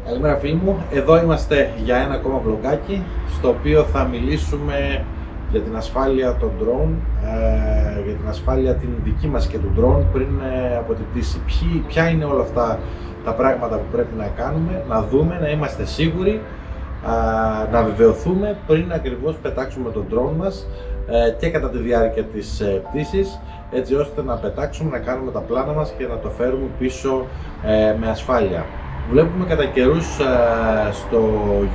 Καλημέρα φίλοι μου, εδώ είμαστε για ένα ακόμα vlogάκι στο οποίο θα μιλήσουμε για την ασφάλεια των drone, για την ασφάλεια την δική μας και του drone πριν από την πτήση. Ποια είναι όλα αυτά τα πράγματα που πρέπει να κάνουμε, να δούμε, να είμαστε σίγουροι, να βεβαιωθούμε πριν ακριβώς πετάξουμε τον drone μας και κατά τη διάρκεια της πτήσης, έτσι ώστε να πετάξουμε, να κάνουμε τα πλάνα μας και να το φέρουμε πίσω με ασφάλεια. Βλέπουμε κατά καιρούς στο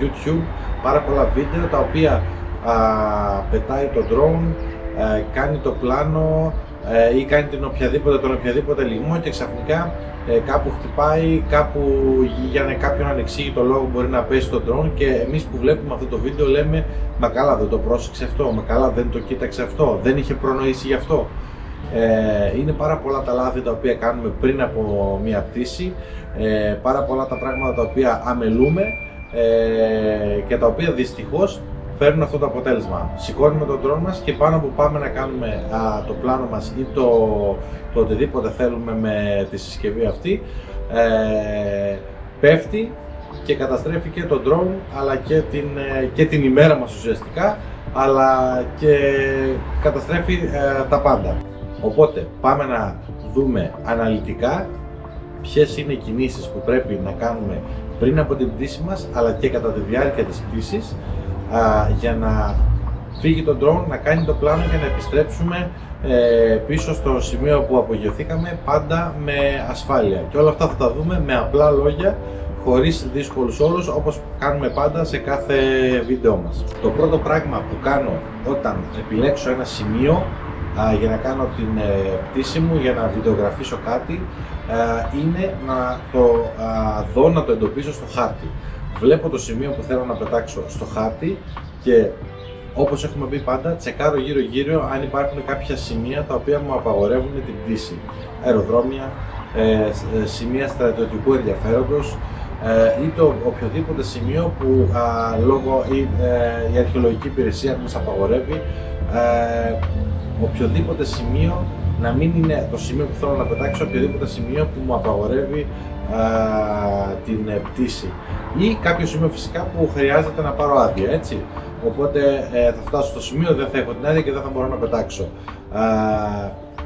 YouTube πάρα πολλά βίντεο τα οποία πετάει το drone, κάνει το πλάνο ή κάνει τον οποιαδήποτε λιγμό και ξαφνικά κάπου χτυπάει, κάπου για κάποιον ανεξήγητο λόγο μπορεί να πέσει το drone και εμείς που βλέπουμε αυτό το βίντεο λέμε «Μα καλά δεν το πρόσεξε αυτό, μα καλά δεν το κοίταξε αυτό, δεν είχε προνοήσει γι' αυτό». Είναι πάρα πολλά τα λάθη τα οποία κάνουμε πριν από μια πτήση, πάρα πολλά τα πράγματα τα οποία αμελούμε και τα οποία δυστυχώς φέρνουν αυτό το αποτέλεσμα. Σηκώνουμε τον drone μας και πάνω που πάμε να κάνουμε το πλάνο μας ή το οτιδήποτε θέλουμε με τη συσκευή αυτή, πέφτει και καταστρέφει και τον drone αλλά και την ημέρα μας ουσιαστικά, αλλά και καταστρέφει τα πάντα. Οπότε πάμε να δούμε αναλυτικά ποιες είναι οι κινήσεις που πρέπει να κάνουμε πριν από την πτήση μας αλλά και κατά τη διάρκεια της πτήσης, για να φύγει το drone, να κάνει το πλάνο και να επιστρέψουμε πίσω στο σημείο που απογειωθήκαμε πάντα με ασφάλεια. Και όλα αυτά θα τα δούμε με απλά λόγια, χωρίς δύσκολους όρους, όπως κάνουμε πάντα σε κάθε βίντεο μας. Το πρώτο πράγμα που κάνω όταν επιλέξω ένα σημείο για να κάνω την πτήση μου, για να βιντεογραφήσω κάτι, είναι να το δω, να το εντοπίσω στο χάρτη. Βλέπω το σημείο που θέλω να πετάξω στο χάρτη και όπως έχουμε πει πάντα, τσεκάρω γύρω-γύρω αν υπάρχουν κάποια σημεία τα οποία μου απαγορεύουν την πτήση. Αεροδρόμια, σημεία στρατιωτικού ενδιαφέροντος ή το οποιοδήποτε σημείο που λόγω η αρχαιολογική υπηρεσία μας απαγορεύει, οποιοδήποτε σημείο να μην είναι το σημείο που θέλω να πετάξω, οποιοδήποτε σημείο που μου απαγορεύει την πτήση ή κάποιο σημείο φυσικά που χρειάζεται να πάρω άδεια, έτσι. Οπότε θα φτάσω στο σημείο, δεν θα έχω την άδεια και δεν θα μπορώ να πετάξω.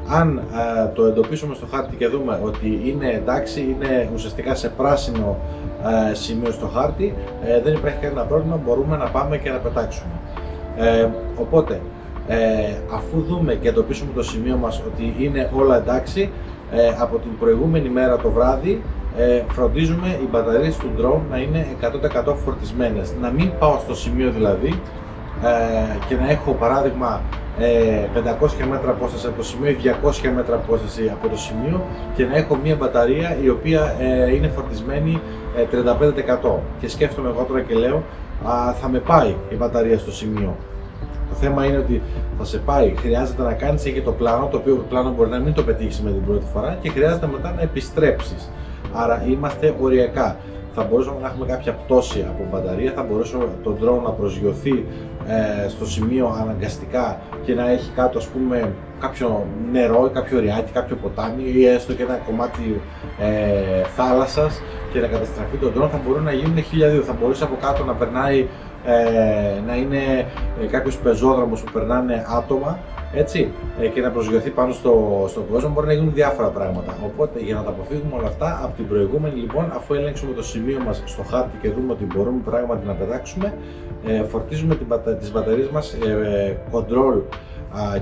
Αν το εντοπίσουμε στο χάρτη και δούμε ότι είναι εντάξει, είναι ουσιαστικά σε πράσινο σημείο στο χάρτη, δεν υπάρχει κανένα πρόβλημα, μπορούμε να πάμε και να πετάξουμε. Οπότε αφού δούμε και εντοπίσουμε το σημείο μας ότι είναι όλα εντάξει, από την προηγούμενη μέρα το βράδυ φροντίζουμε οι μπαταρίες του drone να είναι 100% φορτισμένες. Να μην πάω στο σημείο δηλαδή και να έχω παράδειγμα 500 μέτρα απόσταση από το σημείο ή 200 μέτρα απόσταση από το σημείο και να έχω μια μπαταρία η οποία είναι φορτισμένη 35% και σκέφτομαι εγώ τώρα και λέω θα με πάει η μπαταρία στο σημείο. Το θέμα είναι ότι θα σε πάει, χρειάζεται να κάνεις και το πλάνο, το οποίο πλάνο μπορεί να μην το πετύχεις με την πρώτη φορά και χρειάζεται μετά να επιστρέψεις. Άρα είμαστε οριακά. Θα μπορούσαμε να έχουμε κάποια πτώση από μπαταρία, θα μπορούσε το drone να προσγειωθεί στο σημείο αναγκαστικά και να έχει κάτω, ας πούμε, κάποιο νερό, κάποιο ριάκι, κάποιο ποτάμι ή έστω και ένα κομμάτι θάλασσας και να καταστραφεί το drone. Θα μπορούν να γίνουν 1002, θα μπορούσε από κάτω να περνάει, να είναι κάποιος πεζόδρομος που περνάνε άτομα, έτσι, και να προσγειωθεί πάνω στον κόσμο. Μπορεί να γίνουν διάφορα πράγματα. Οπότε για να τα αποφύγουμε όλα αυτά, από την προηγούμενη λοιπόν, αφού ελέγξουμε το σημείο μας στο χάρτη και δούμε ότι μπορούμε πράγματι να πετάξουμε, φορτίζουμε τις μπαταρίες μας control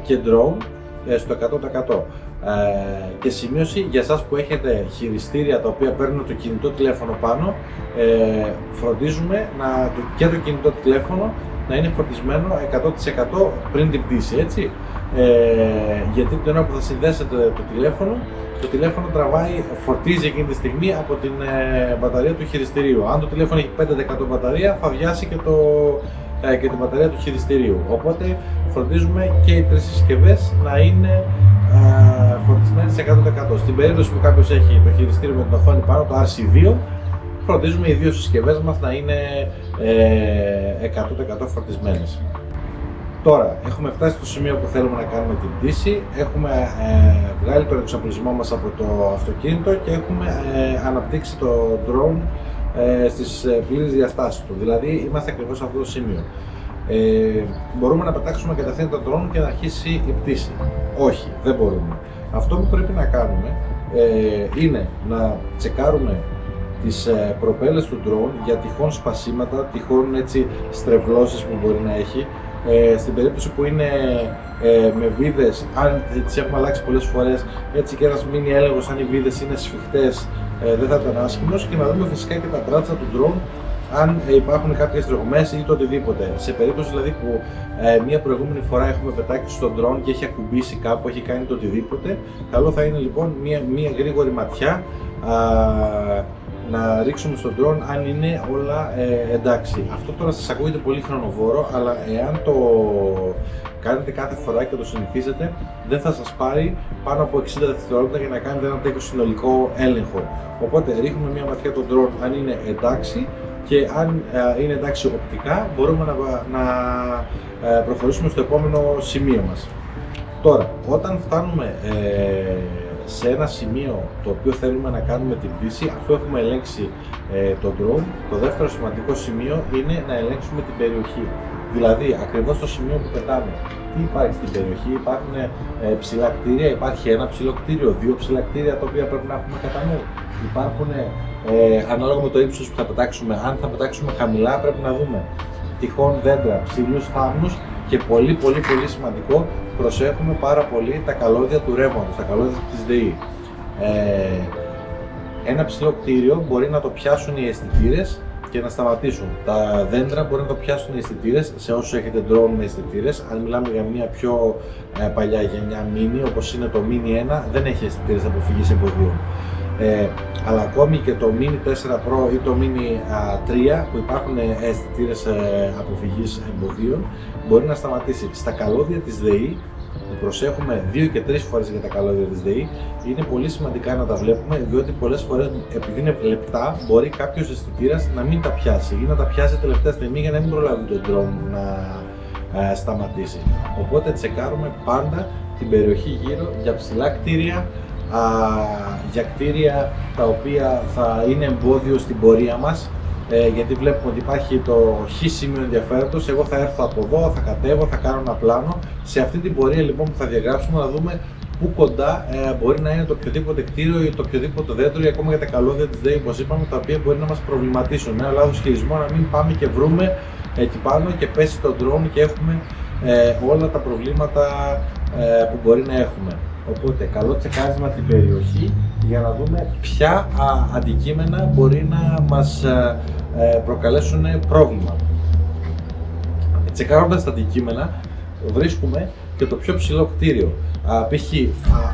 και drone στο 100%. Και σημείωση για εσάς που έχετε χειριστήρια τα οποία παίρνουν το κινητό τηλέφωνο πάνω, φροντίζουμε και το κινητό τηλέφωνο να είναι φορτισμένο 100% πριν την πτήση, έτσι. Γιατί την ώρα που θα συνδέσετε το τηλέφωνο τραβάει, φορτίζει εκείνη τη στιγμή από την μπαταρία του χειριστηρίου. Αν το τηλέφωνο έχει 5% μπαταρία, θα βιάσει και την μπαταρία του χειριστηρίου. Οπότε φροντίζουμε και οι τρεις συσκευές να είναι φορτισμένες 100%. Στην περίπτωση που κάποιος έχει το χειριστήριο με την οθόνη πάνω, το RC2, φροντίζουμε οι δύο συσκευές μας να είναι 100% φορτισμένες. Τώρα έχουμε φτάσει στο σημείο που θέλουμε να κάνουμε την πτήση, έχουμε βγάλει τον εξοπλισμό μας από το αυτοκίνητο και έχουμε αναπτύξει το drone στις πλήρες διαστάσεις του. Δηλαδή είμαστε ακριβώς σε αυτό το σημείο. Μπορούμε να πετάξουμε κατευθείαν τον drone και να αρχίσει η πτήση? Όχι, δεν μπορούμε. Αυτό που πρέπει να κάνουμε είναι να τσεκάρουμε τις προπέλες του drone για τυχόν σπασίματα, τυχόν έτσι στρεβλώσεις που μπορεί να έχει. Στην περίπτωση που είναι με βίδες, αν τις έχουμε αλλάξει πολλές φορές, έτσι και ένας μίνι έλεγχος αν οι βίδες είναι σφιχτές, δεν θα ήταν άσχημος, και να δούμε φυσικά και τα μπράτσα του drone αν υπάρχουν κάποιες τρογμές ή το οτιδήποτε. Σε περίπτωση δηλαδή που μια προηγούμενη φορά έχουμε πετάξει στον drone και έχει ακουμπήσει κάπου, έχει κάνει το οτιδήποτε, καλό θα είναι λοιπόν μια γρήγορη ματιά να ρίξουμε στον drone αν είναι όλα εντάξει. Αυτό τώρα σας ακούγεται πολύ χρονοβόρο, αλλά εάν το κάνετε κάθε φορά και το συνηθίζετε, δεν θα σας πάρει πάνω από 60 δευτερόλεπτα για να κάνετε ένα τέτοιο συνολικό έλεγχο. Οπότε ρίχνουμε μια ματιά στον drone αν είναι εντάξει, και αν είναι εντάξει οπτικά, μπορούμε να προχωρήσουμε στο επόμενο σημείο μας. Τώρα, όταν φτάνουμε σε ένα σημείο το οποίο θέλουμε να κάνουμε την πτήση, αφού έχουμε ελέγξει το drone, το δεύτερο σημαντικό σημείο είναι να ελέγξουμε την περιοχή. Δηλαδή, ακριβώς στο σημείο που πετάμε, τι υπάρχει στην περιοχή? Υπάρχουν ψηλά κτίρια, υπάρχει ένα ψηλό κτίριο, δύο ψηλά κτίρια τα οποία πρέπει να έχουμε κατά νου. Υπάρχουν, ανάλογα με το ύψος που θα πετάξουμε, αν θα πετάξουμε χαμηλά, πρέπει να δούμε τυχόν δέντρα, ψηλούς θάμνους, και πολύ σημαντικό, προσέχουμε πάρα πολύ τα καλώδια του ρεύματος, τα καλώδια της ΔΕΗ. Ένα ψηλό κτίριο μπορεί να το πιάσουν οι αισθητήρες και να σταματήσουν. Τα δέντρα μπορεί να το πιάσουν οι αισθητήρες, σε όσους έχετε drone με αισθητήρες. Αν μιλάμε για μια πιο παλιά γενιά mini, όπως είναι το mini 1, δεν έχει αισθητήρες αποφυγής εμποδίων. Αλλά ακόμη και το mini 4 Pro ή το mini 3 που υπάρχουν αισθητήρες αποφυγής εμποδίων, μπορεί να σταματήσει. Στα καλώδια της ΔΕΗ, που προσέχουμε 2 και 3 φορές για τα καλώδια της ΔΕΗ, είναι πολύ σημαντικά να τα βλέπουμε, διότι πολλές φορές, επειδή είναι λεπτά, μπορεί κάποιος αισθητήρας να μην τα πιάσει ή να τα πιάσει τελευταία στιγμή για να μην προλάβει τον drone να σταματήσει. Οπότε τσεκάρουμε πάντα την περιοχή γύρω για ψηλά κτίρια, για κτίρια τα οποία θα είναι εμπόδιο στην πορεία μας, γιατί βλέπουμε ότι υπάρχει το χ σημείο ενδιαφέροντος. Εγώ θα έρθω από εδώ, θα κατέβω, θα κάνω ένα πλάνο. Σε αυτή την πορεία λοιπόν που θα διαγράψουμε, να δούμε πού κοντά μπορεί να είναι το οποιοδήποτε κτίριο ή το οποιοδήποτε δέντρο, ή ακόμα για τα καλώδια της ΔΕΗ, όπως είπαμε, τα οποία μπορεί να μας προβληματίσουν. Με ένα λάθος χειρισμό να μην πάμε και βρούμε εκεί πάνω και πέσει το drone και έχουμε όλα τα προβλήματα που μπορεί να έχουμε. Οπότε καλό τσεκάρισμα την περιοχή για να δούμε ποια αντικείμενα μπορεί να μας προκαλέσουν πρόβλημα. Τσεκάροντας τα αντικείμενα βρίσκουμε και το πιο ψηλό κτίριο. Π.χ.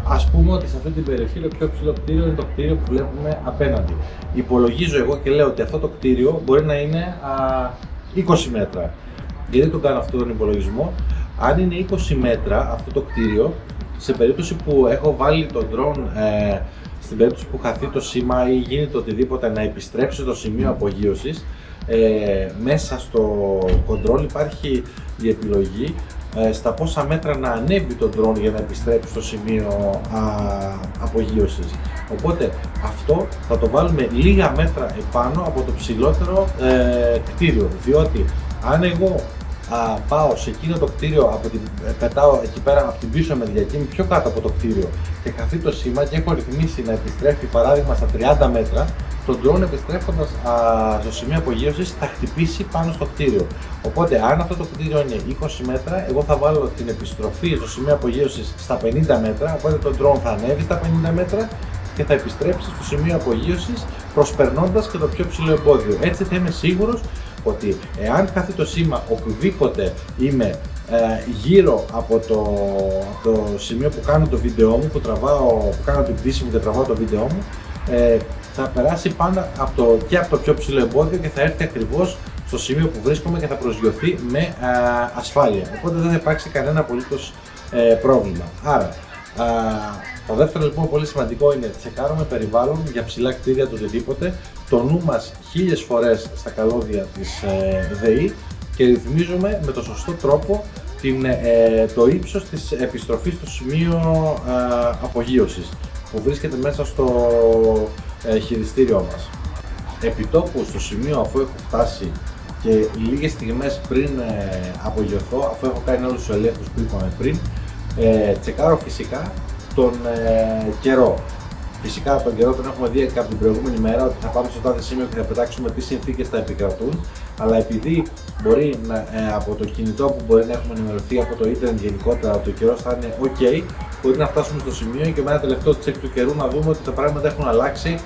ας πούμε ότι σε αυτή την περιοχή το πιο ψηλό κτίριο είναι το κτίριο που βλέπουμε απέναντι. Υπολογίζω εγώ και λέω ότι αυτό το κτίριο μπορεί να είναι 20 μέτρα. Γιατί τον κάνω αυτόν τον υπολογισμό? Αν είναι 20 μέτρα αυτό το κτίριο, σε περίπτωση που έχω βάλει το drone, στην περίπτωση που χαθεί το σήμα ή γίνει το οτιδήποτε, να επιστρέψει στο σημείο απογείωσης, μέσα στο control υπάρχει η επιλογή στα πόσα μέτρα να ανέβει το drone για να επιστρέψει στο σημείο απογείωσης. Οπότε αυτό θα το βάλουμε λίγα μέτρα επάνω από το ψηλότερο κτίριο, διότι αν εγώ πάω σε εκείνο το κτίριο, πετάω εκεί πέρα από την πίσω μεριά και είμαι πιο κάτω από το κτίριο και χαθεί το σήμα και έχω ρυθμίσει να επιστρέφει παράδειγμα στα 30 μέτρα, το drone επιστρέφοντας στο σημείο απογείωσης θα χτυπήσει πάνω στο κτίριο. Οπότε αν αυτό το κτίριο είναι 20 μέτρα, εγώ θα βάλω την επιστροφή στο σημείο απογείωσης στα 50 μέτρα, οπότε το drone θα ανέβει στα 50 μέτρα και θα επιστρέψει στο σημείο απογείωσης προσπερνώντας και το πιο ψηλό εμπόδιο. Έτσι θα είμαι σίγουρος ότι εάν χαθεί το σήμα οπουδήποτε είμαι γύρω από το σημείο που κάνω το βίντεό μου, που κάνω την πτήση μου και τραβάω το βίντεό μου, θα περάσει πάνω και από το πιο ψηλό εμπόδιο και θα έρθει ακριβώς στο σημείο που βρίσκομαι και θα προσγειωθεί με ασφάλεια. Οπότε δεν θα υπάρξει κανένα απολύτως πρόβλημα. Άρα, το δεύτερο λοιπόν πολύ σημαντικό είναι τσεκάρουμε περιβάλλον για ψηλά κτίρια, το οτιδήποτε, το νου μας 1000 φορές στα καλώδια της ΔΕΗ και ρυθμίζουμε με το σωστό τρόπο το ύψος της επιστροφής στο σημείο απογείωσης που βρίσκεται μέσα στο χειριστήριό μας. επιτόπου στο σημείο, αφού έχω φτάσει και λίγες στιγμές πριν απογειωθώ, αφού έχω κάνει όλους τους ελέγχους που είπαμε πριν, τσεκάρω φυσικά τον καιρό. Φυσικά τον καιρό τον έχουμε δει από την προηγούμενη μέρα ότι θα πάμε στο τάδε σημείο και θα πετάξουμε τι συνθήκες θα επικρατούν, αλλά επειδή μπορεί από το κινητό που μπορεί να έχουμε ενημερωθεί από το ίντερνετ γενικότερα ότι ο καιρός θα είναι ok, μπορεί να φτάσουμε στο σημείο και με ένα τελευταίο check του καιρού να δούμε ότι τα πράγματα έχουν αλλάξει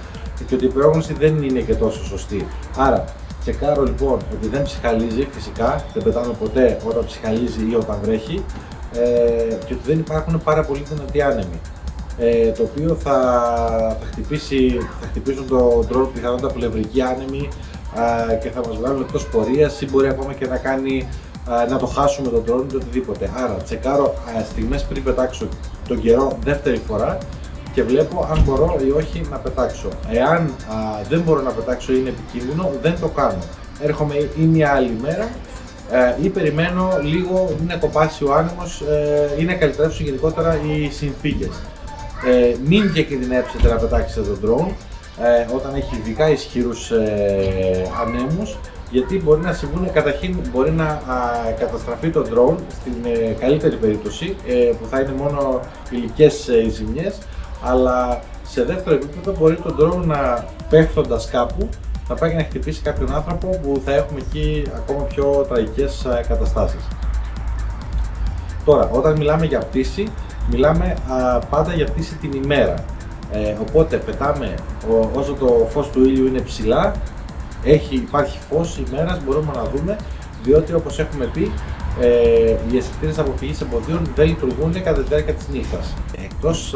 και ότι η πρόγνωση δεν είναι και τόσο σωστή. Άρα τσεκάρω λοιπόν ότι δεν ψυχαλίζει, φυσικά δεν πετάμε ποτέ όταν ψυχαλίζει ή όταν βρέχει, και ότι δεν υπάρχουν πάρα πολύ δυνατοί άνεμοι, το οποίο θα χτυπήσουν το drone πιθανότατα πλευρικοί άνεμοι και θα μας βγάλουν εκτός πορείας ή μπορεί ακόμα και να το χάσουμε τον drone ή οτιδήποτε. Άρα τσεκάρω στιγμές πριν πετάξω τον καιρό δεύτερη φορά και βλέπω αν μπορώ ή όχι να πετάξω. Εάν δεν μπορώ να πετάξω ή είναι επικίνδυνο, δεν το κάνω. Έρχομαι ή μια άλλη μέρα ή περιμένω λίγο ή να κοπάσει ο άνεμος ή να καλυτερεύσουν γενικότερα οι συνθήκες. Μην διακινδυνεύσετε να πετάξετε τον drone όταν έχει ειδικά ισχυρούς ανέμους, γιατί μπορεί να συμβούν, καταρχήν μπορεί να καταστραφεί το drone στην καλύτερη περίπτωση που θα είναι μόνο υλικές ζημιές, αλλά σε δεύτερο επίπεδο μπορεί το drone να πέφτοντας κάπου να πάει και να χτυπήσει κάποιον άνθρωπο που θα έχουμε εκεί ακόμα πιο τραγικές καταστάσεις. Τώρα, όταν μιλάμε για πτήση, μιλάμε πάντα για πτήση την ημέρα. Οπότε πετάμε όσο το φως του ήλιου είναι ψηλά, υπάρχει φως ημέρας, μπορούμε να δούμε, διότι όπως έχουμε πει, οι αισθητήρες αποφυγής εμποδίων δεν λειτουργούν κατά τη διάρκεια της νύχτας. Εκτός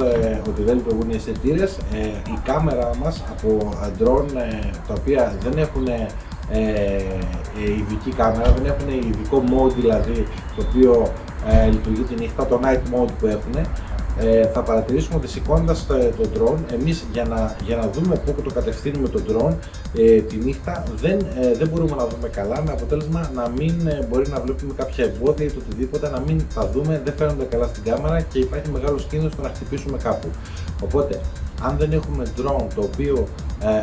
ότι δεν λειτουργούν οι αισθητήρες, η κάμερα μας από drone τα οποία δεν έχουν ειδική κάμερα, δεν έχουν ειδικό mode δηλαδή το οποίο λειτουργεί τη νύχτα, το night mode που έχουν, θα παρατηρήσουμε ότι σηκώνοντας το drone, εμείς για να δούμε πού το κατευθύνουμε το drone τη νύχτα δεν μπορούμε να δούμε καλά, με αποτέλεσμα να μην μπορεί να βλέπουμε κάποια εμπόδια ή το οτιδήποτε, να μην τα δούμε, δεν φαίνονται καλά στην κάμερα και υπάρχει μεγάλος κίνδυνος να χτυπήσουμε κάπου. Οπότε, αν δεν έχουμε drone το οποίο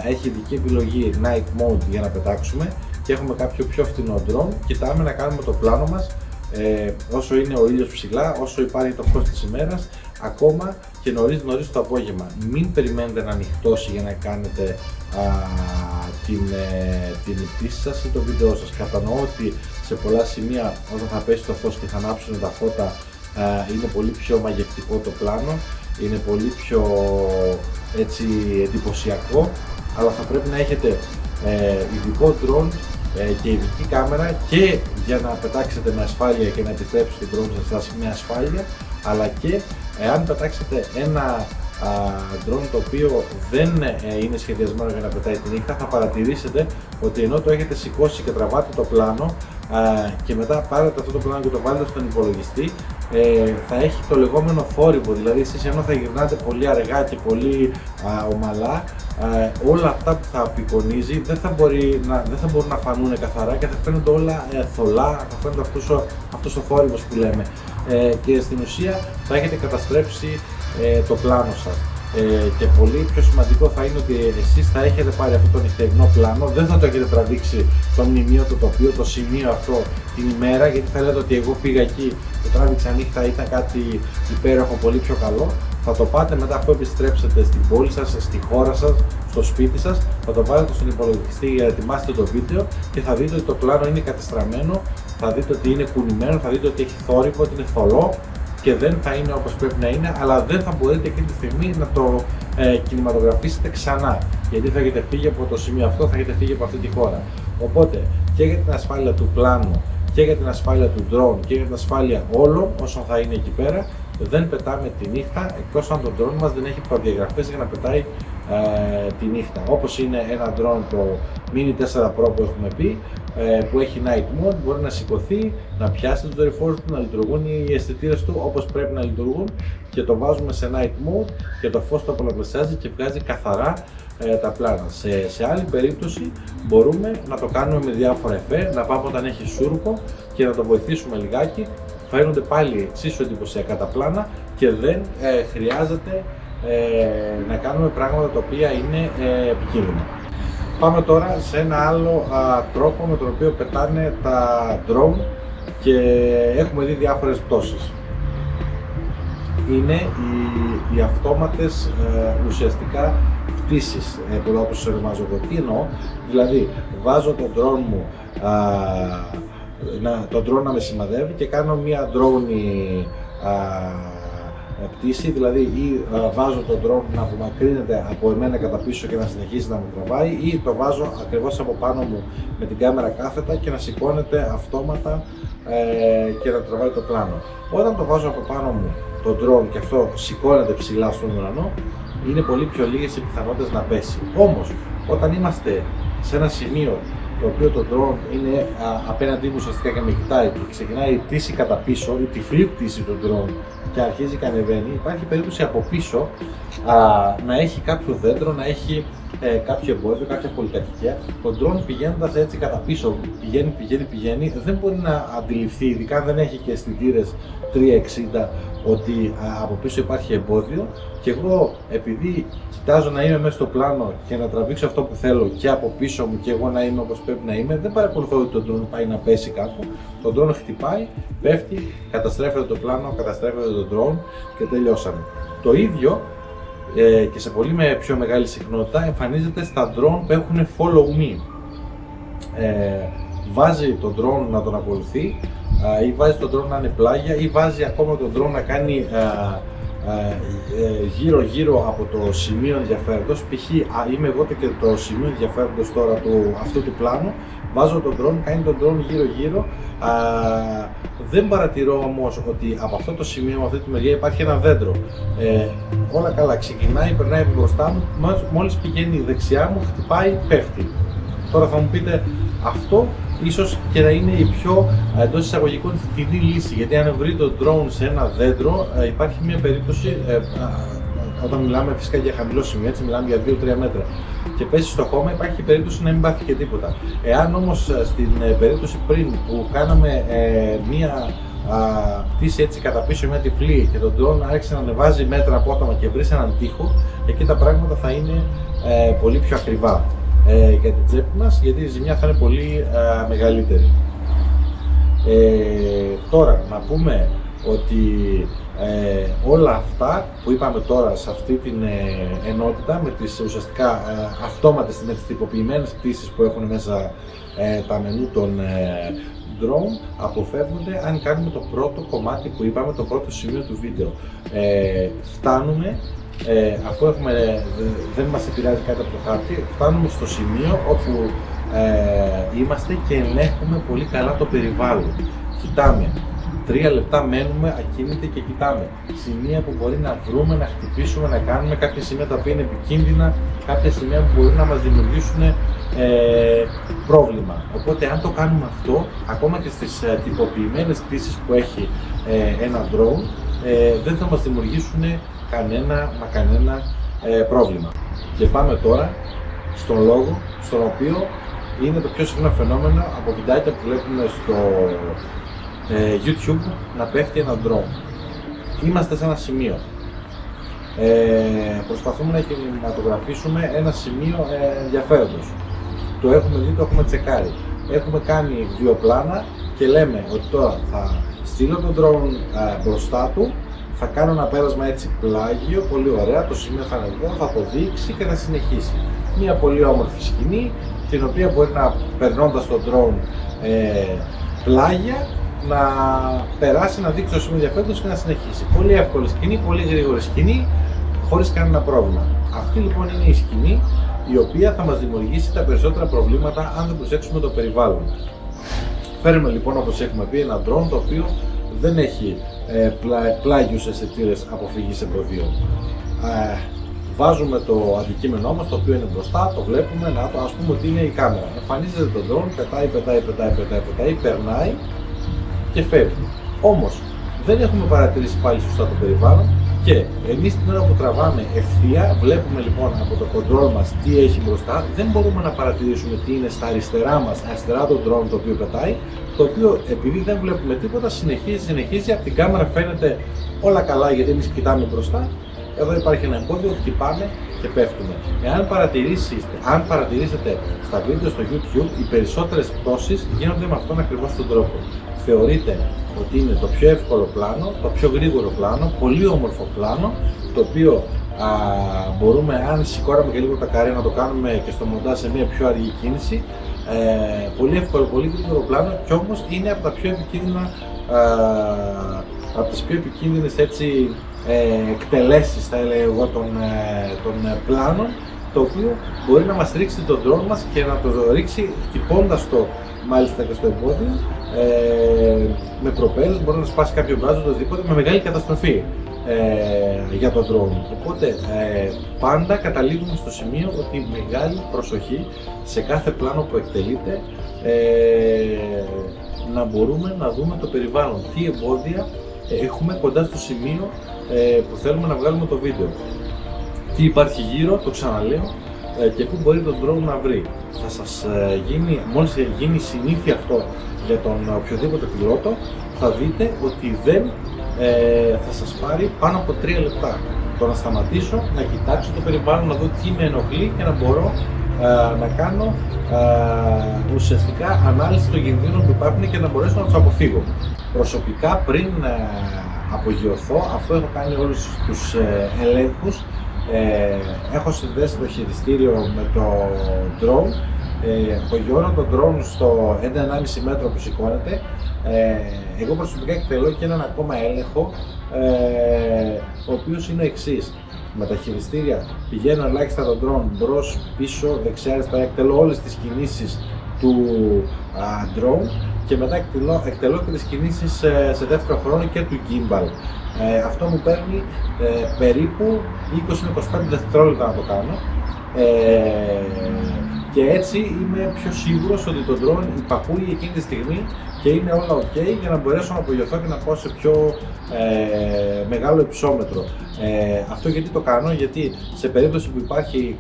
έχει ειδική επιλογή night mode για να πετάξουμε και έχουμε κάποιο πιο φθηνό drone, κοιτάμε να κάνουμε το πλάνο μας όσο είναι ο ήλιος ψηλά, όσο υπάρχει το φως της ημέρας, ακόμα και νωρίς το απόγευμα. Μην περιμένετε να ανοιχτώσει για να κάνετε την πτήση σας ή το βίντεο σας. Κατανοώ ότι σε πολλά σημεία όταν θα πέσει το φως και θα ανάψουν τα φώτα είναι πολύ πιο μαγευτικό το πλάνο, είναι πολύ πιο έτσι εντυπωσιακό, αλλά θα πρέπει να έχετε ειδικό drone και ειδική κάμερα και για να πετάξετε με ασφάλεια και να επιστρέψετε τον drone σας με ασφάλεια, αλλά και εάν πετάξετε ένα drone το οποίο δεν είναι σχεδιασμένο για να πετάει τη νύχτα, θα παρατηρήσετε ότι ενώ το έχετε σηκώσει και τραβάτε το πλάνο και μετά πάρετε αυτό το πλάνο και το βάλετε στον υπολογιστή, θα έχει το λεγόμενο θόρυβο, δηλαδή εσείς ενώ θα γυρνάτε πολύ αργά και πολύ ομαλά, όλα αυτά που θα απεικονίζει δεν θα μπορούν να φανούν καθαρά και θα φαίνονται όλα θολά, θα φαίνεται αυτός ο θόρυβος που λέμε, και στην ουσία θα έχετε καταστρέψει το πλάνο σας. Και πολύ πιο σημαντικό θα είναι ότι εσείς θα έχετε πάρει αυτό το νυχτερινό πλάνο, δεν θα το έχετε τραβήξει το μνημείο, το τοπίο, το σημείο αυτό την ημέρα, γιατί θα λέτε ότι εγώ πήγα εκεί, το τράβηξα νύχτα, ήταν κάτι υπέροχο, πολύ πιο καλό. Θα το πάτε μετά αφού επιστρέψετε στην πόλη σας, στη χώρα σας, στο σπίτι σας, θα το βάλετε στον υπολογιστή για να ετοιμάσετε το βίντεο και θα δείτε ότι το πλάνο είναι κατεστραμμένο, θα δείτε ότι είναι κουνημένο, θα δείτε ότι έχει θόρυβο, ότι είναι θολό και δεν θα είναι όπως πρέπει να είναι, αλλά δεν θα μπορείτε εκείνη τη στιγμή να το κινηματογραφήσετε ξανά, γιατί θα έχετε φύγει από το σημείο αυτό, θα έχετε φύγει από αυτή τη χώρα. Οπότε και για την ασφάλεια του πλάνου και για την ασφάλεια του drone και για την ασφάλεια όλων όσων θα είναι εκεί πέρα, δεν πετάμε τη νύχτα, εκτός αν το drone μας δεν έχει προδιαγραφές για να πετάει τη νύχτα. Όπως είναι ένα drone, το Mini 4 Pro που έχουμε πει, που έχει night mode, μπορεί να σηκωθεί, να πιάσει τους δορυφόρους του, να λειτουργούν οι αισθητήρες του όπως πρέπει να λειτουργούν και το βάζουμε σε night mode και το φως το πολλαπλασιάζει και βγάζει καθαρά τα πλάνα. Σε άλλη περίπτωση μπορούμε να το κάνουμε με διάφορα εφέ, να πάμε όταν έχει σούρκο και να το βοηθήσουμε λιγάκι. Φαίνονται πάλι εξίσου εντυπωσιακά τα πλάνα και δεν χρειάζεται να κάνουμε πράγματα τα οποία είναι επικίνδυνα. Πάμε τώρα σε ένα άλλο τρόπο με τον οποίο πετάνε τα drone και έχουμε δει διάφορες πτώσεις. Είναι οι αυτόματες ουσιαστικά πτήσεις, όπως τους ονομάζω εγώ. Τι εννοώ? Δηλαδή βάζω τον drone μου, τον drone να με σημαδεύει και κάνω μια drone πτήση, δηλαδή ή βάζω τον drone να απομακρύνεται από εμένα κατά πίσω και να συνεχίζει να με τραβάει, ή το βάζω ακριβώς από πάνω μου με την κάμερα κάθετα και να σηκώνεται αυτόματα και να τραβάει το πλάνο. Όταν το βάζω από πάνω μου το drone και αυτό σηκώνεται ψηλά στον ουρανό, είναι πολύ πιο λίγες οι πιθανότητες να πέσει. Όμως, όταν είμαστε σε ένα σημείο το οποίο το drone είναι απέναντί μου ουσιαστικά και με κοιτάει και ξεκινάει η πτήση κατά πίσω, η τυφλή πτήση του drone και αρχίζει και ανεβαίνει, υπάρχει περίπτωση από πίσω να έχει κάποιο δέντρο, να έχει κάποιο εμπόδιο, κάποια πολυκατοικία. Το drone πηγαίνοντας έτσι κατά πίσω, πηγαίνει, δεν μπορεί να αντιληφθεί, ειδικά δεν έχει και αισθητήρες 360, ότι από πίσω υπάρχει εμπόδιο, και εγώ επειδή κοιτάζω να είμαι μέσα στο πλάνο και να τραβήξω αυτό που θέλω και από πίσω μου και εγώ να είμαι όπως πρέπει να είμαι, δεν παρακολουθώ ότι το drone πάει να πέσει κάπου. Το drone χτυπάει, πέφτει, καταστρέφεται το πλάνο, καταστρέφεται το drone και τελειώσαμε. Το ίδιο και σε πολύ πιο μεγάλη συχνότητα εμφανίζεται στα drone που έχουν follow me. Βάζει τον drone να τον ακολουθεί, ή βάζει τον drone να είναι πλάγια, ή βάζει ακόμα τον drone να κάνει γύρω από το σημείο ενδιαφέροντος. Π.χ. είμαι εγώ και το σημείο ενδιαφέροντος τώρα αυτού του πλάνου, βάζω τον drone, κάνει τον drone γύρω, δεν παρατηρώ όμως ότι από αυτό το σημείο, από αυτή τη μεριά υπάρχει ένα δέντρο. Όλα καλά, ξεκινάει, περνάει από μπροστά μου, μόλις πηγαίνει δεξιά μου, χτυπάει, πέφτει. Τώρα θα μου πείτε, αυτό ίσως και να είναι η πιο εντός εισαγωγικών φτηνή λύση, γιατί αν βρει το drone σε ένα δέντρο, υπάρχει μια περίπτωση, όταν μιλάμε φυσικά για χαμηλό σημείο, έτσι μιλάμε για 2-3 μέτρα, και πέσει στο χώμα, υπάρχει περίπτωση να μην πάθει και τίποτα. Εάν όμως στην περίπτωση πριν που κάναμε μία πτήση έτσι κατά πίσω, μια τυφλή, και το drone άρχισε να ανεβάζει μέτρα απότομα και βρει έναν τοίχο, εκεί τα πράγματα θα είναι πολύ πιο ακριβά για την τσέπη μας, γιατί η ζημιά θα είναι πολύ μεγαλύτερη. Τώρα να πούμε ότι όλα αυτά που είπαμε τώρα σε αυτή την ενότητα με τις ουσιαστικά αυτόματες τυποποιημένες πτήσεις που έχουν μέσα τα μενού των drone, αποφεύγονται αν κάνουμε το πρώτο κομμάτι που είπαμε, το πρώτο σημείο του βίντεο. Φτάνουμε, αφού δεν μας επηρεάζει κάτι από το χάρτη, φτάνουμε στο σημείο όπου είμαστε και ελέγχουμε πολύ καλά το περιβάλλον. Κοιτάμε. 3 λεπτά μένουμε ακίνητοι και κοιτάμε σημεία που μπορεί να βρούμε, να χτυπήσουμε, να κάνουμε, κάποια σημεία τα οποία είναι επικίνδυνα, κάποια σημεία που μπορεί να μας δημιουργήσουν πρόβλημα. Οπότε αν το κάνουμε αυτό, ακόμα και στις τυποποιημένες πτήσεις που έχει ένα drone, δεν θα μας δημιουργήσουν κανένα πρόβλημα. Και πάμε τώρα στον λόγο στον οποίο είναι το πιο συχνό φαινόμενο από βιντεάκια που βλέπουμε στο YouTube να πέφτει ένα drone. Είμαστε σε ένα σημείο. Προσπαθούμε να κινηματογραφήσουμε ένα σημείο ενδιαφέροντος. Το έχουμε δει, το έχουμε τσεκάρει. Έχουμε κάνει 2 πλάνα και λέμε ότι τώρα θα στείλω τον drone μπροστά του, θα κάνω ένα πέρασμα έτσι πλάγιο, πολύ ωραία, το σημείο θα είναι εδώ, θα το δείξει και θα συνεχίσει. Μια πολύ όμορφη σκηνή, την οποία μπορεί να, περνώντας τον drone πλάγια, να περάσει, να δείξει το σημείο ενδιαφέροντος και να συνεχίσει. Πολύ εύκολη σκηνή, πολύ γρήγορη σκηνή, χωρίς κανένα πρόβλημα. Αυτή λοιπόν είναι η σκηνή η οποία θα μας δημιουργήσει τα περισσότερα προβλήματα αν δεν προσέξουμε το περιβάλλον. Φέρνουμε λοιπόν, όπως έχουμε πει, ένα drone το οποίο δεν έχει πλάγιους αισθητήρες αποφυγής εμποδίων. Βάζουμε το αντικείμενό μας, το οποίο είναι μπροστά, το βλέπουμε, ας πούμε ότι είναι η κάμερα. Εμφανίζεται το drone, πετάει, περνάει και φεύγει. Όμως δεν έχουμε παρατηρήσει πάλι σωστά το περιβάλλον και εμείς την ώρα που τραβάμε ευθεία, βλέπουμε λοιπόν από το control μας τι έχει μπροστά, δεν μπορούμε να παρατηρήσουμε τι είναι στα αριστερά μας, αριστερά το drone το οποίο πετάει, το οποίο επειδή δεν βλέπουμε τίποτα συνεχίζει, από την κάμερα φαίνεται όλα καλά γιατί εμείς κοιτάμε μπροστά εδώ υπάρχει ένα εμπόδιο, χτυπάμε και πέφτουμε. Αν παρατηρήσετε στα βίντεο στο YouTube, οι περισσότερες πτώσεις γίνονται με αυτόν ακριβώς τον τρόπο. Θεωρείται ότι είναι το πιο εύκολο πλάνο, το πιο γρήγορο πλάνο, πολύ όμορφο πλάνο, το οποίο μπορούμε, αν σηκώναμε και λίγο τα καρέ, να το κάνουμε και στο μοντάζ σε μια πιο αργή κίνηση. Πολύ εύκολο, πολύ γρήγορο πλάνο, και όμως είναι από τα πιο επικίνδυνα, από τις πιο επικίνδυνες έτσι, εκτελέσεις, θα έλεγα εγώ, των πλάνων, το οποίο μπορεί να μας ρίξει τον drone μας και να το ρίξει χτυπώντας το μάλιστα και στο εμπόδιο, με προπέλες, μπορεί να σπάσει κάποιο μπράζο, οτιδήποτε, με μεγάλη καταστροφή για τον drone. Οπότε πάντα καταλήγουμε στο σημείο ότι μεγάλη προσοχή σε κάθε πλάνο που εκτελείται, να μπορούμε να δούμε το περιβάλλον, τι εμπόδια έχουμε κοντά στο σημείο που θέλουμε να βγάλουμε το βίντεο, τι υπάρχει γύρω, το ξαναλέω, και πού μπορεί τον drone να βρει. Θα σας γίνει, μόλις γίνει συνήθεια αυτό για τον οποιοδήποτε πιλότο, θα δείτε ότι δεν θα σας πάρει πάνω από 3 λεπτά το να σταματήσω, να κοιτάξω το περιβάλλον, να δω τι με ενοχλεί και να μπορώ να κάνω ουσιαστικά ανάλυση των κινδύνων που υπάρχουν και να μπορέσω να τους αποφύγω. Προσωπικά, πριν απογειωθώ, αυτό έχω κάνει όλους τους ελέγχους. Έχω συνδέσει το χειριστήριο με το drone, απογειώνω το drone στο 1,5 μέτρο που σηκώνεται. Εγώ προσωπικά εκτελώ και έναν ακόμα έλεγχο, ο οποίος είναι εξής. Με τα χειριστήρια πηγαίνω ελάχιστα τον drone μπρος, πίσω, δεξιά, αριστερά, εκτελώ όλες τις κινήσεις του drone και μετά εκτελώ και τις κινήσεις σε δεύτερο χρόνο και του gimbal. Αυτό μου παίρνει περίπου 20 με 25 δευτερόλεπτα να το κάνω, και έτσι είμαι πιο σίγουρος ότι το drone υπακούει εκείνη τη στιγμή και είναι όλα ok για να μπορέσω να απογειωθώ και να πάω σε πιο μεγάλο υψόμετρο. Αυτό γιατί το κάνω? Γιατί σε περίπτωση που υπάρχει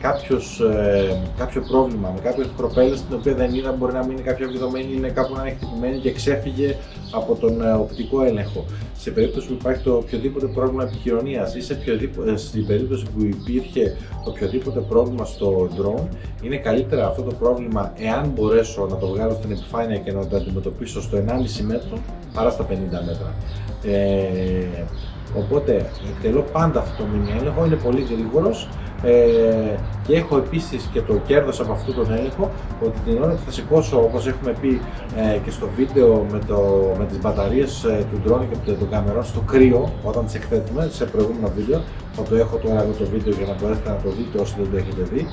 κάποιο πρόβλημα με κάποιες προπέλες την οποία δεν είδα, μπορεί να μείνει κάποια βιδωμένη, είναι κάπου να είναι χτυπημένη και ξέφυγε από τον οπτικό έλεγχο. Σε περίπτωση που υπάρχει το οποιοδήποτε πρόβλημα επικοινωνίας ή στην περίπτωση που υπήρχε οποιοδήποτε πρόβλημα στο drone, είναι καλύτερα αυτό το πρόβλημα, εάν μπορέσω να το βγάλω στην επιφάνεια και να το αντιμετωπίσω στο 1,5 μέτρο παρά στα 50 μέτρα. Οπότε εκτελώ πάντα αυτό το μήνυ έλεγχο, είναι πολύ γρήγορος, και έχω επίσης και το κέρδος από αυτόν τον έλεγχο, ότι την ώρα που θα σηκώσω, όπως έχουμε πει και στο βίντεο με τις μπαταρίες του drone και των καμερών στο κρύο, όταν τις εκθέτουμε σε προηγούμενο βίντεο, θα το έχω τώρα εδώ το βίντεο για να μπορέσετε να το δείτε όσοι δεν το έχετε δει.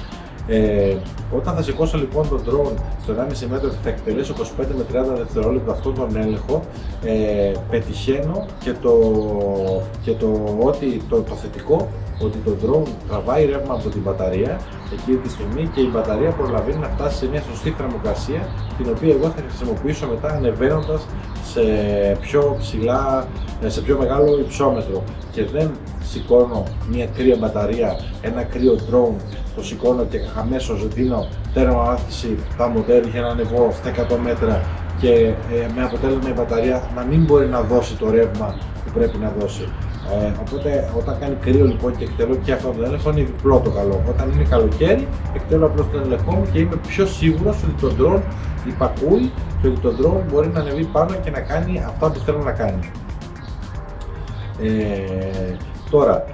Όταν θα σηκώσω λοιπόν τον drone στο 1,5 μέτρο και θα εκτελέσω 25 με 30 δευτερόλεπτα αυτόν τον έλεγχο, πετυχαίνω και το θετικό, ότι το drone τραβάει ρεύμα από την μπαταρία εκείνη τη στιγμή και η μπαταρία προλαβαίνει να φτάσει σε μια σωστή θερμοκρασία, την οποία εγώ θα χρησιμοποιήσω μετά ανεβαίνοντας σε πιο μεγάλο υψόμετρο, και δεν σηκώνω μια κρύα μπαταρία, ένα κρύο drone, το σηκώνω και αμέσως δίνω τέρμα άσκηση τα μοντέρ για να ανεβώ στα 100 μέτρα και με αποτέλεσμα η μπαταρία να μην μπορεί να δώσει το ρεύμα που πρέπει να δώσει. Οπότε όταν κάνει κρύο λοιπόν και εκτελώ και αυτό το έλεγχο, είναι διπλό το καλό. Όταν είναι καλοκαίρι, εκτελώ απλώς τον έλεγχό μου και είμαι πιο σίγουρος ότι το drone υπακούει και ότι το drone μπορεί να ανεβεί πάνω και να κάνει αυτά που θέλω να κάνει. Τώρα,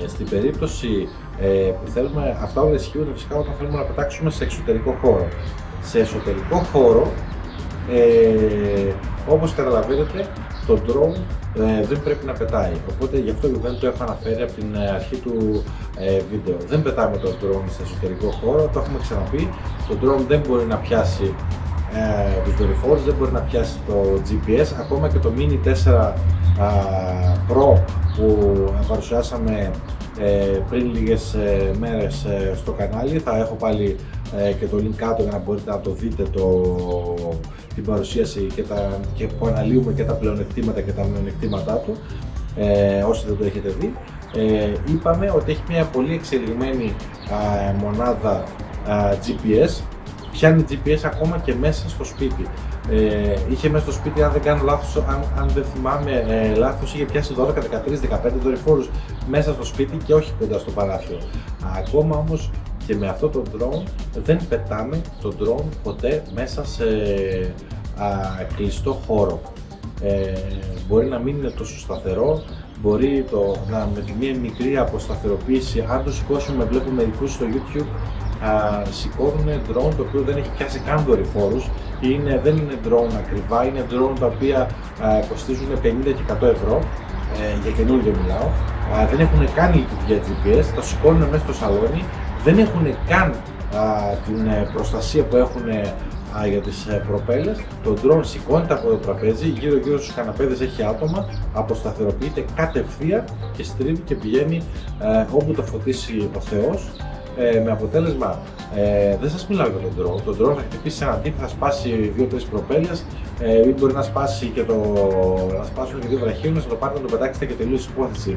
στην περίπτωση που θέλουμε, αυτά όλα ισχύουν φυσικά όταν θέλουμε να πετάξουμε σε εξωτερικό χώρο. Σε εσωτερικό χώρο, όπως καταλαβαίνετε, το drone δεν πρέπει να πετάει, οπότε γι' αυτό δεν το έχω αναφέρει από την αρχή του βίντεο. Δεν πετάμε το drone σε εσωτερικό χώρο, το έχουμε ξαναπεί. Το drone δεν μπορεί να πιάσει τους δορυφόρους, δεν μπορεί να πιάσει το GPS, ακόμα και το Mini 4 Pro που παρουσιάσαμε πριν λίγες μέρες στο κανάλι. Θα έχω πάλι και το link κάτω για να μπορείτε να το δείτε την παρουσίαση και που αναλύουμε και τα πλεονεκτήματα και τα μειονεκτήματά του, όσοι δεν το έχετε δει. Είπαμε ότι έχει μια πολύ εξελιγμένη μονάδα GPS, πιάνει GPS ακόμα και μέσα στο σπίτι. είχε μέσα στο σπίτι, αν δεν κάνω λάθος, αν δεν θυμάμαι λάθος, είχε πιάσει 12, 13, 15 δορυφόρους μέσα στο σπίτι και όχι κοντά στο παράθυρο. Ακόμα όμως και με αυτό το drone δεν πετάμε το drone ποτέ μέσα σε κλειστό χώρο. Μπορεί να μην είναι τόσο σταθερό, μπορεί με τη μία μικρή αποσταθεροποίηση, αν το σηκώσουμε, βλέπω μερικούς στο YouTube σηκώνουν drone το οποίο δεν έχει πιάσει καν δορυφόρους, δεν είναι drone ακριβά, είναι drone τα οποία κοστίζουν 50 και 100 ευρώ, για καινούργιο μιλάω, δεν έχουν καν λειτουργία GPS, το σηκώνουν μέσα στο σαλόνι, δεν έχουν καν την προστασία που έχουν για τις προπέλες. Το drone σηκώνεται από το τραπέζι, γύρω στους καναπέδες έχει άτομα, αποσταθεροποιείται κατευθείαν και στρίβει και πηγαίνει όπου το φωτίσει ο Θεός, με αποτέλεσμα, δεν σας μιλάω για τον drone. Το drone θα χτυπήσει έναν τύπο, θα σπάσει 2-3 προπέλες, ή μπορεί να σπάσουν και 2 βραχίονες, να το πάρετε να το πετάξετε και τελείωσε η υπόθεση.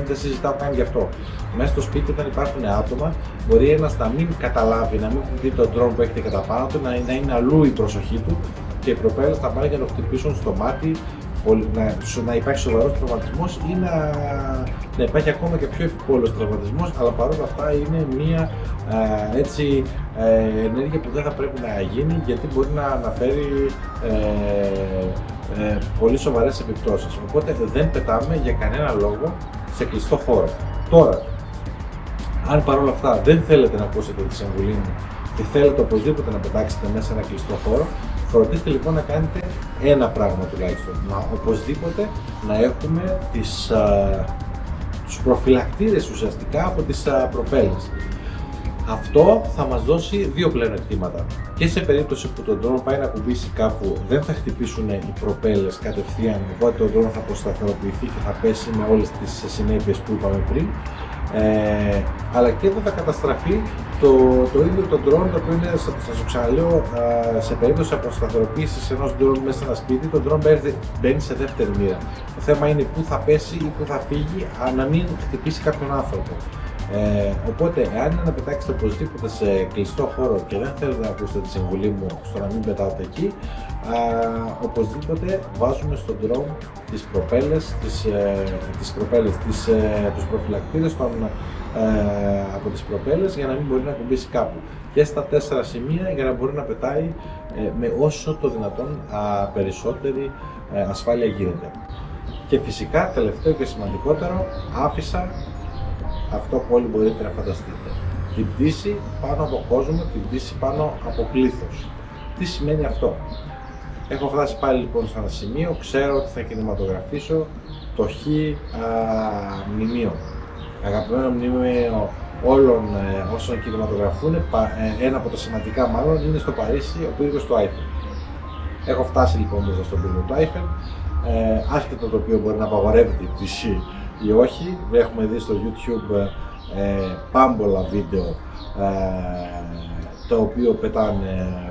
Δεν συζητάω καν γι' αυτό. Μέσα στο σπίτι, όταν υπάρχουν άτομα, μπορεί ένας να μην καταλάβει, να μην δει τον drone που έχετε κατά πάνω του, να είναι αλλού η προσοχή του και οι προπέλες θα πάνε για να το χτυπήσουν στο μάτι, να υπάρχει σοβαρός τραυματισμός ή να υπάρχει ακόμα και πιο επικόλος τραυματισμός, αλλά παρόλα αυτά είναι μια ενέργεια που δεν θα πρέπει να γίνει, γιατί μπορεί να αναφέρει πολύ σοβαρές επιπτώσεις. Οπότε δεν πετάμε για κανένα λόγο σε κλειστό χώρο. Τώρα, αν παρόλα αυτά δεν θέλετε να ακούσετε τη συμβουλή μου και θέλετε οπωσδήποτε να πετάξετε μέσα σε ένα κλειστό χώρο, φροντίστε λοιπόν να κάνετε ένα πράγμα τουλάχιστον, οπωσδήποτε να έχουμε τους προφυλακτήρες ουσιαστικά από τις προπέλες. Αυτό θα μας δώσει δύο πλεονεκτήματα. Και σε περίπτωση που το drone πάει να κουμπίσει κάπου, δεν θα χτυπήσουν οι προπέλες κατευθείαν, οπότε το drone θα αποσταθεροποιηθεί και θα πέσει με όλες τις συνέπειες που είπαμε πριν. Αλλά και δεν θα καταστραφεί το ίδιο το drone, το οποίο είναι, σας το ξαναλέω, σε περίπτωση αποσταθεροποίησης ενός drone μέσα σε ένα σπίτι, το drone μπαίνει σε δεύτερη μοίρα. Το θέμα είναι πού θα πέσει ή πού θα φύγει, να μην χτυπήσει κάποιον άνθρωπο. Οπότε, εάν είναι να πετάξετε οπωσδήποτε σε κλειστό χώρο και δεν θέλετε να ακούσετε τη συμβουλή μου στο να μην πετάτε εκεί, οπωσδήποτε βάζουμε στο drone τις προπέλες, τους προφυλακτήρες από τις προπέλες για να μην μπορεί να κουμπίσει κάπου και στα 4 σημεία, για να μπορεί να πετάει με όσο το δυνατόν περισσότερη ασφάλεια γίνεται. Και φυσικά, τελευταίο και σημαντικότερο, άφησα αυτό που όλοι μπορείτε να φανταστείτε: την πτήση πάνω από κόσμο, την πτήση πάνω από πλήθος. Τι σημαίνει αυτό? Έχω φτάσει πάλι λοιπόν σε ένα σημείο, ξέρω ότι θα κινηματογραφήσω το χ μνημείο. Αγαπημένο μνημείο όλων όσων κινηματογραφούν, ένα από τα σημαντικά μάλλον, είναι στο Παρίσι, ο πύργος του Άιφελ. Έχω φτάσει λοιπόν μέσα στον πύργο του Άιφελ, άσχετο το οποίο μπορεί να απαγορεύεται η πτήση ή όχι. Έχουμε δει στο YouTube πάμπολα βίντεο το οποίο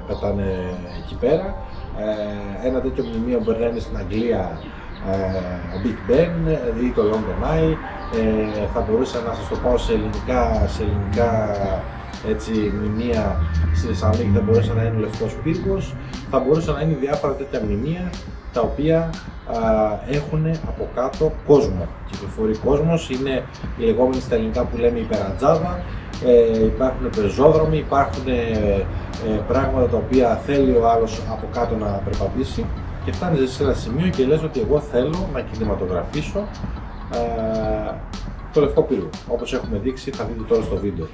πετάνε εκεί πέρα. Ένα τέτοιο μνημείο μπορεί να είναι στην Αγγλία, ο Big Ben ή το London Eye. Θα μπορούσα να σας το πάω σε ελληνικά έτσι, μνημεία. Στη Θεσσαλονίκη θα μπορούσε να είναι ο Λευκός Πύργος, θα μπορούσε να είναι διάφορα τέτοια μνημεία τα οποία έχουν από κάτω κόσμο. Κυκλοφορεί κόσμος, είναι οι λεγόμενοι στα ελληνικά που λέμε υπερατζάδα. Υπάρχουν πεζόδρομοι, υπάρχουν πράγματα τα οποία θέλει ο άλλος από κάτω να περπατήσει, και φτάνεις σε ένα σημείο και λες ότι εγώ θέλω να κινηματογραφήσω το Λευκό Πύργο, όπως έχουμε δείξει, θα δείτε τώρα στο βίντεο.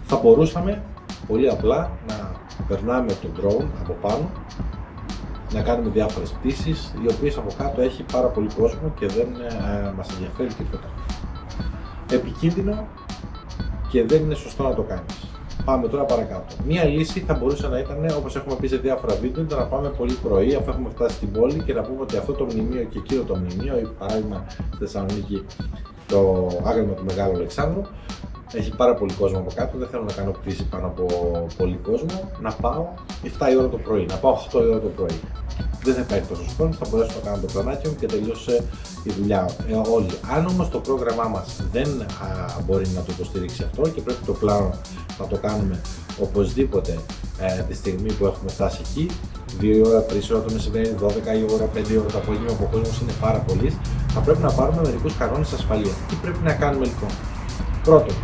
Θα μπορούσαμε πολύ απλά να περνάμε το drone από πάνω, να κάνουμε διάφορες πτήσεις, οι οποίες από κάτω έχει πάρα πολύ κόσμο και δεν μας ενδιαφέρει τίποτα. Επικίνδυνο και δεν είναι σωστό να το κάνεις. Πάμε τώρα παρακάτω. Μία λύση θα μπορούσε να ήταν, όπως έχουμε πει σε διάφορα βίντεο, να πάμε πολύ πρωί, αφού έχουμε φτάσει στην πόλη, και να πούμε ότι αυτό το μνημείο και εκείνο το μνημείο, ή παράδειγμα στη Θεσσαλονίκη το άγαλμα του Μεγάλου Αλεξάνδρου, έχει πάρα πολύ κόσμο από κάτω, δεν θέλω να κάνω πτήση πάνω από πολύ κόσμο, να πάω 7 η ώρα το πρωί, να πάω 8 η ώρα το πρωί. δεν θα υπάρχει τόσο χρόνο, θα μπορέσουμε να κάνουμε το πλανάκι μου και τελείωσε η δουλειά όλοι. Αν όμως το πρόγραμμά μας δεν μπορεί να το υποστηρίξει αυτό και πρέπει το πλάνο να το κάνουμε οπωσδήποτε τη στιγμή που έχουμε φτάσει εκεί, 2 ώρα, 3 ώρα το μεσημέρι, 12 η ώρα, 5 ώρα το απόγευμα που ο κόσμος είναι πάρα πολύ, θα πρέπει να πάρουμε μερικούς κανόνες ασφαλείας. Τι πρέπει να κάνουμε λοιπόν? Πρώτον,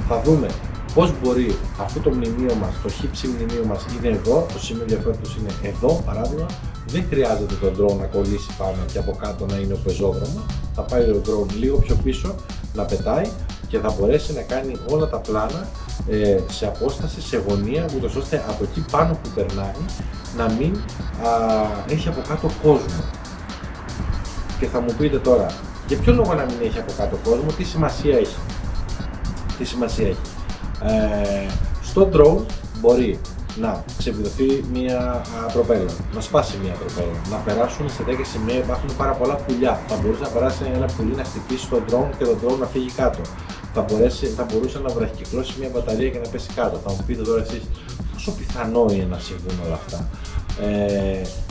θα δούμε πώς μπορεί αυτό το μνημείο μας, το χύψη μνημείο μας είναι εδώ, το σημείο ενδιαφέροντος είναι εδώ, παράδειγμα. Δεν χρειάζεται το drone να κολλήσει πάνω και από κάτω να είναι ο πεζόδρομο. Θα πάει το drone λίγο πιο πίσω, να πετάει και θα μπορέσει να κάνει όλα τα πλάνα σε απόσταση, σε γωνία, ούτως ώστε από εκεί πάνω που περνάει να μην έχει από κάτω κόσμο. Και θα μου πείτε τώρα, για ποιο λόγο να μην έχει από κάτω κόσμο, τι σημασία έχει? Τι σημασία έχει? Στο drone μπορεί να ξεβιδωθεί μια προπέλα, να σπάσει μια προπέλα, να περάσουν σε 10 σημεία, υπάρχουν πάρα πολλά πουλιά. Θα μπορούσε να περάσει ένα πουλί να χτυπήσει το drone και το drone να φύγει κάτω. Θα μπορούσε να βραχικυκλώσει μια μπαταρία και να πέσει κάτω. Θα μου πείτε τώρα εσείς, πόσο πιθανό είναι να συμβούν όλα αυτά?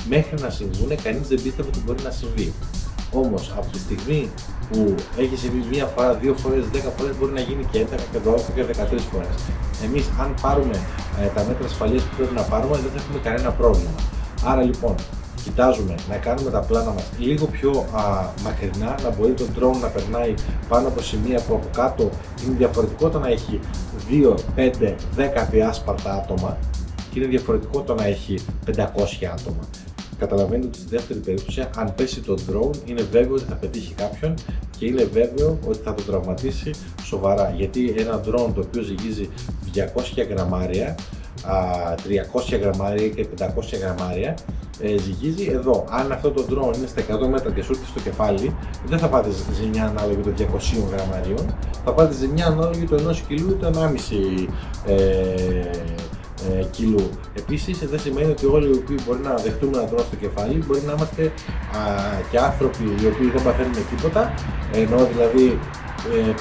Μέχρι να συμβούν, κανείς δεν πίστευε ότι μπορεί να συμβεί. Όμως από τη στιγμή που έχει συμβεί μία φορά, 2 φορές, 10 φορές, μπορεί να γίνει και 11 και 12 και 13 φορές. Εμείς, αν πάρουμε τα μέτρα ασφαλείας που πρέπει να πάρουμε, δεν θα έχουμε κανένα πρόβλημα. Άρα λοιπόν, κοιτάζουμε να κάνουμε τα πλάνα μας λίγο πιο μακρινά, να μπορεί το drone να περνάει πάνω από σημεία που από κάτω είναι διαφορετικό το να έχει 2, 5, 10 διάσπαρτα άτομα και είναι διαφορετικό το να έχει 500 άτομα. Καταλαβαίνετε ότι στη δεύτερη περίπτωση, αν πέσει το drone, είναι βέβαιο ότι θα πετύχει κάποιον και είναι βέβαιο ότι θα το τραυματίσει σοβαρά. Γιατί ένα drone το οποίο ζυγίζει 200 γραμμάρια, 300 γραμμάρια και 500 γραμμάρια, ζυγίζει εδώ. Αν αυτό το drone είναι στα 100 μέτρα και σου έρθει στο κεφάλι, δεν θα πάτε ζημιά ανάλογη των 200 γραμμαρίων, θα πάτε ζημιά ανάλογη του 1 κιλού ή του 1,5 κιλού. Επίσης, δεν σημαίνει ότι όλοι οι οποίοι μπορεί να δεχτούμε ένα drone στο κεφάλι μπορεί να είμαστε και άνθρωποι οι οποίοι δεν παθαίνουν τίποτα, ενώ δηλαδή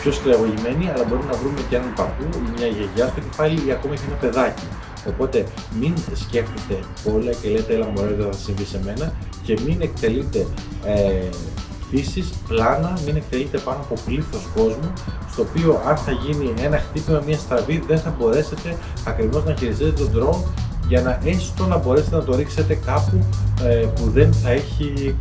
πιο σκληραγωγημένοι, αλλά μπορεί να βρούμε και έναν παππού ή μια γιαγιά στο κεφάλι ή ακόμα και ένα παιδάκι. Οπότε μην σκέφτεστε πολλά και λέτε έλα μωρέ, δεν θα συμβεί σε μένα, και μην εκτελείτε πτήσεις, πλάνα, μην εκτελείτε πάνω από πλήθος κόσμου, στο οποίο αν θα γίνει ένα χτύπημα, μια στραβή, δεν θα μπορέσετε ακριβώς να χειριστείτε τον drone για να έστω να μπορέσετε να το ρίξετε κάπου που δεν θα έχει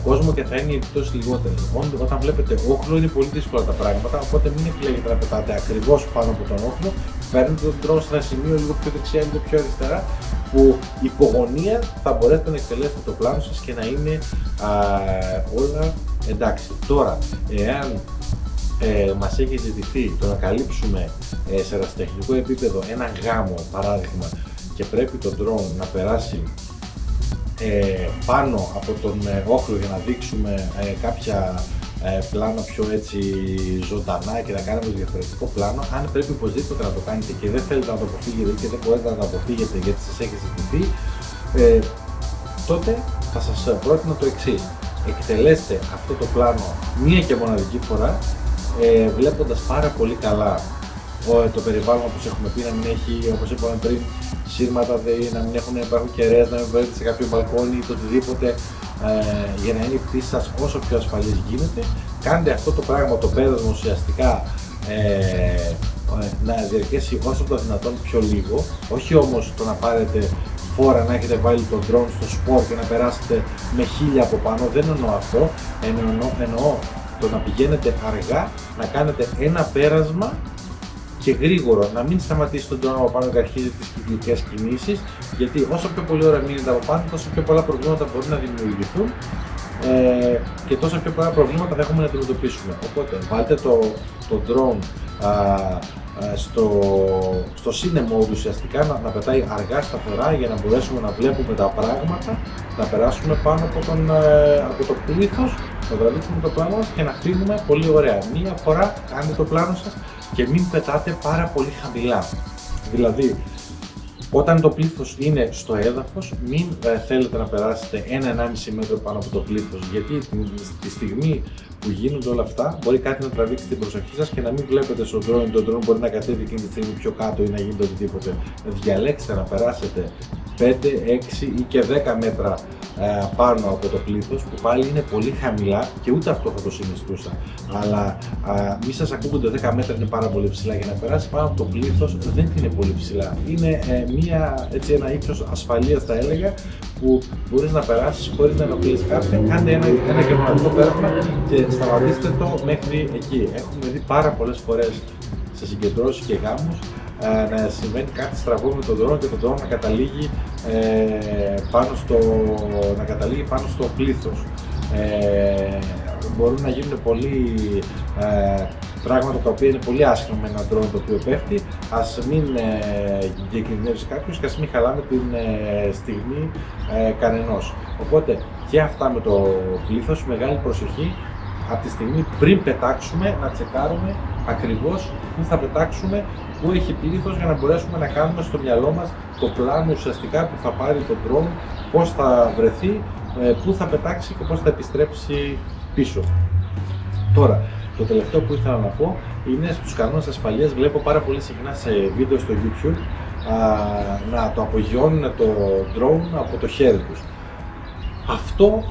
κόσμο και θα είναι οι επιπτώσεις λιγότερες. Όταν βλέπετε όχλο είναι πολύ δύσκολα τα πράγματα, οπότε μην επιλέγετε να πετάτε ακριβώς πάνω από τον όχλο. Φέρνετε τον drone σε ένα σημείο λίγο πιο δεξιά, λίγο πιο αριστερά, που υπογωνία θα μπορέσετε να εκτελέσετε το πλάνο σας και να είναι όλα εντάξει. Τώρα, εάν μας έχει ζητηθεί το να καλύψουμε σε ερασιτεχνικό επίπεδο ένα γάμο, παράδειγμα, και πρέπει το drone να περάσει πάνω από τον όχλο για να δείξουμε κάποια πλάνα πιο έτσι ζωντανά και να κάνουμε διαφορετικό πλάνο, αν πρέπει οπωσδήποτε να το κάνετε και δεν θέλετε να το αποφύγετε και δεν μπορείτε να το αποφύγετε γιατί σας έχει ζητηθεί, τότε θα σας πρότεινα το εξής: εκτελέστε αυτό το πλάνο μία και μοναδική φορά, βλέποντας πάρα πολύ καλά το περιβάλλον, όπως έχουμε πει, να μην έχει, όπως είπαμε πριν, σύρματα, να μην υπάρχουν κεραίες, να μην βρείτε σε κάποιο μπαλκόνι ή το οτιδήποτε, για να είναι η πτήση σας όσο πιο ασφαλής γίνεται. Κάντε αυτό το πράγμα, το πέρασμα ουσιαστικά να διαρκέσει όσο το δυνατόν πιο λίγο, όχι όμως το να πάρετε φόρα, να έχετε βάλει το drone στο σπορ και να περάσετε με 1000 από πάνω. Δεν εννοώ αυτό, εννοώ το να πηγαίνετε αργά, να κάνετε ένα πέρασμα και γρήγορο, να μην σταματήσει τον drone από πάνω και αρχίζει τις κυκλικές κινήσεις, γιατί όσο πιο πολλή ώρα μείνετε από πάνω, τόσο πιο πολλά προβλήματα μπορεί να δημιουργηθούν και τόσο πιο πολλά προβλήματα θα έχουμε να αντιμετωπίσουμε. Οπότε βάλτε το drone στο cine mode ουσιαστικά, να πετάει αργά σταθερά για να μπορέσουμε να βλέπουμε τα πράγματα, να περάσουμε πάνω από το πλήθος, να τραβήξουμε το πλάνο μας και να φύγουμε πολύ ωραία. Μία φορά κάντε το πλάνο σας και μην πετάτε πάρα πολύ χαμηλά. Δηλαδή, όταν το πλήθος είναι στο έδαφος, μην θέλετε να περάσετε 1-1,5 μέτρο πάνω από το πλήθος, γιατί τη στιγμή που γίνονται όλα αυτά μπορεί κάτι να τραβήξει την προσοχή σας και να μην βλέπετε στον drone. Το drone μπορεί να κατέβει εκείνη τη στιγμή πιο κάτω ή να γίνεται οτιδήποτε. Διαλέξτε να περάσετε 5, 6 ή και 10 μέτρα πάνω από το πλήθος, που πάλι είναι πολύ χαμηλά και ούτε αυτό θα το συνιστούσα. Αλλά μη σας ακούγονται 10 μέτρα είναι πάρα πολύ ψηλά. Για να περάσει πάνω από το πλήθος δεν είναι πολύ ψηλά. Είναι ένα ύψος ασφαλείας, θα έλεγα, που μπορείς να περάσεις χωρίς να ενοχλείς κάποιον. Κάντε ένα γερμανικό πέρασμα και σταματήστε το μέχρι εκεί. Έχουμε δει πάρα πολλές φορές σε συγκεντρώσεις και γάμους να συμβαίνει κάτι στραβό με τον drone και τον drone να καταλήγει πάνω στο πλήθος. Μπορούν να γίνουν πολλοί πράγματα τα οποία είναι πολύ άσχημα με ένα drone το οποίο πέφτει. Ας μην διακινδυνεύσει κάποιος και ας μην χαλάμε την στιγμή κανενός. Οπότε και αυτά με το πλήθος, μεγάλη προσοχή. Από τη στιγμή πριν πετάξουμε να τσεκάρουμε ακριβώς πού θα πετάξουμε, πού έχει πλήθος, για να μπορέσουμε να κάνουμε στο μυαλό μας το πλάνο ουσιαστικά που θα πάρει το drone, πώς θα βρεθεί, πού θα πετάξει και πώς θα επιστρέψει πίσω. Τώρα, το τελευταίο που ήθελα να πω είναι στους κανόνες ασφαλείας. Βλέπω πάρα πολύ συχνά σε βίντεο στο YouTube να το απογειώνουν το drone από το χέρι τους. Αυτό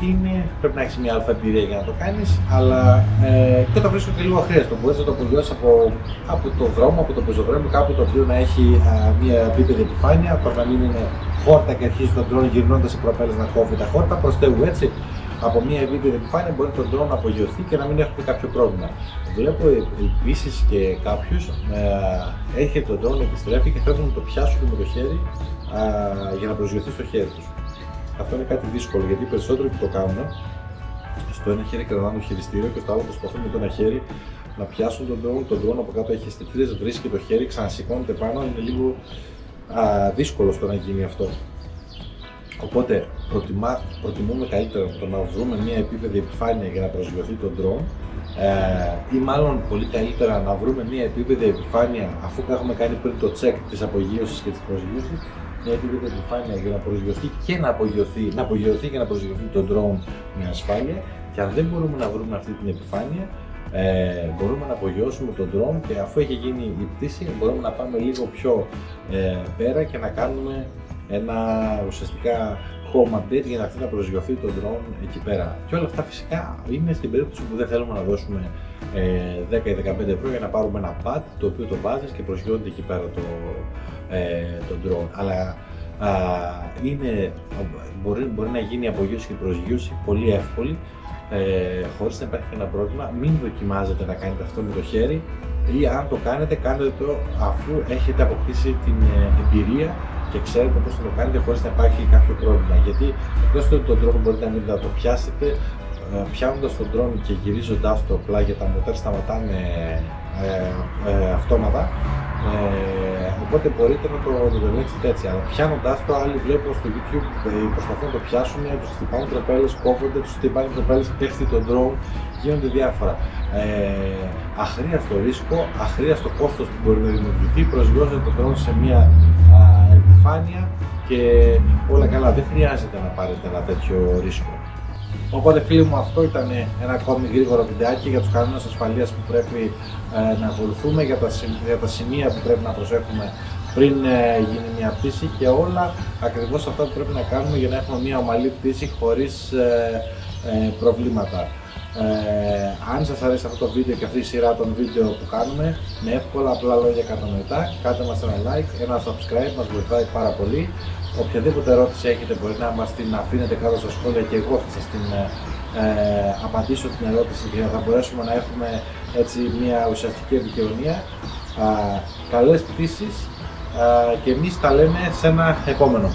πρέπει να έχεις μια αλφα εμπειρία για να το κάνεις, αλλά και το βρίσκω και λίγο αχρίαστο. Μπορείς να το απογειώσεις από το δρόμο, από το πεζοδρόμιο, κάπου το οποίο να έχει μια επίπεδη επιφάνεια, το να μην είναι χόρτα και αρχίζει τον drone γυρνώντας σε προπέλες να κόβει τα χόρτα. Προς Θεού, έτσι, από μια επίπεδη επιφάνεια μπορεί το drone να απογειωθεί και να μην έχουμε κάποιο πρόβλημα. Βλέπω επίσης και κάποιους έρχεται το drone, επιστρέφει και θέλουν να το πιάσουν με το χέρι για να προσγειωθεί στο χέρι τους. Αυτό είναι κάτι δύσκολο, γιατί οι περισσότεροι που το κάνουν στο ένα χέρι κρατάνε το χειριστήριο και στο άλλο προσπαθούν με το ένα χέρι να πιάσουν τον drone από κάτω, έχει αισθητήρες, βρίσκει το χέρι, ξανασηκώνεται πάνω, είναι λίγο δύσκολο στο να γίνει αυτό. Οπότε προτιμούμε καλύτερα το να βρούμε μια επίπεδη επιφάνεια για να προσγειωθεί το drone, ή μάλλον πολύ καλύτερα να βρούμε μια επίπεδη επιφάνεια αφού έχουμε κάνει πριν το check της απογείωσης και της προσγείωσης, μια επίπεδη επιφάνεια για να προσγειωθεί και να απογειωθεί και να προσγειωθεί το drone με ασφάλεια. Και αν δεν μπορούμε να βρούμε αυτή την επιφάνεια, μπορούμε να απογειώσουμε τον drone και αφού έχει γίνει η πτήση μπορούμε να πάμε λίγο πιο πέρα και να κάνουμε ένα ουσιαστικά home update για να έρθει να προσγειωθεί το drone εκεί πέρα. Και όλα αυτά φυσικά είναι στην περίπτωση που δεν θέλουμε να δώσουμε 10 ή 15 ευρώ για να πάρουμε ένα pad το οποίο το βάζεις και προσγειώνεται εκεί πέρα το drone. Αλλά μπορεί να γίνει η απογείωση και η προσγείωση πολύ εύκολη, χωρίς να υπάρχει ένα πρόβλημα. Μην δοκιμάζετε να κάνετε αυτό με το χέρι, ή αν το κάνετε, κάντε το αφού έχετε αποκτήσει την εμπειρία και ξέρετε πώς θα το κάνετε χωρίς να υπάρχει κάποιο πρόβλημα. Γιατί εκτός ότι το drone μπορείτε να μην το πιάσετε, πιάνοντας τον drone και γυρίζοντας το απλά, γιατί τα μοτέρ σταματάνε αυτόματα, οπότε μπορείτε να το ελέγξετε έτσι. Αλλά πιάνοντας το, άλλοι βλέπω στο YouTube προσπαθούν να το πιάσουν, τους χτυπάνε τροπέλες, κόβονται, τους χτυπάνε τροπέλες, πέφτει το drone, γίνονται διάφορα. Αχρίαστο ρίσκο, αχρίαστο κόστος που μπορεί να δημιουργηθεί, προσγειώσετε το drone σε μια επιφάνεια και όλα καλά, δεν χρειάζεται να πάρετε ένα τέτοιο ρίσκο. Οπότε φίλοι μου, αυτό ήταν ένα ακόμη γρήγορο βιντεάκι για τους κανόνες ασφαλείας που πρέπει να ακολουθούμε, για τα σημεία που πρέπει να προσέχουμε πριν γίνει μια πτήση και όλα ακριβώς αυτά που πρέπει να κάνουμε για να έχουμε μια ομαλή πτήση χωρίς προβλήματα. Αν σας αρέσει αυτό το βίντεο και αυτή η σειρά των βίντεο που κάνουμε με εύκολα απλά λόγια κατανοητά, κάντε μας ένα like, ένα subscribe, μας βοηθάει πάρα πολύ. Οποιαδήποτε ερώτηση έχετε μπορεί να μας την αφήνετε κάτω στα σχόλια και εγώ θα σας την απαντήσω την ερώτηση και θα μπορέσουμε να έχουμε έτσι μια ουσιαστική επικοινωνία. Καλές πτήσεις και εμείς τα λέμε σε ένα επόμενο.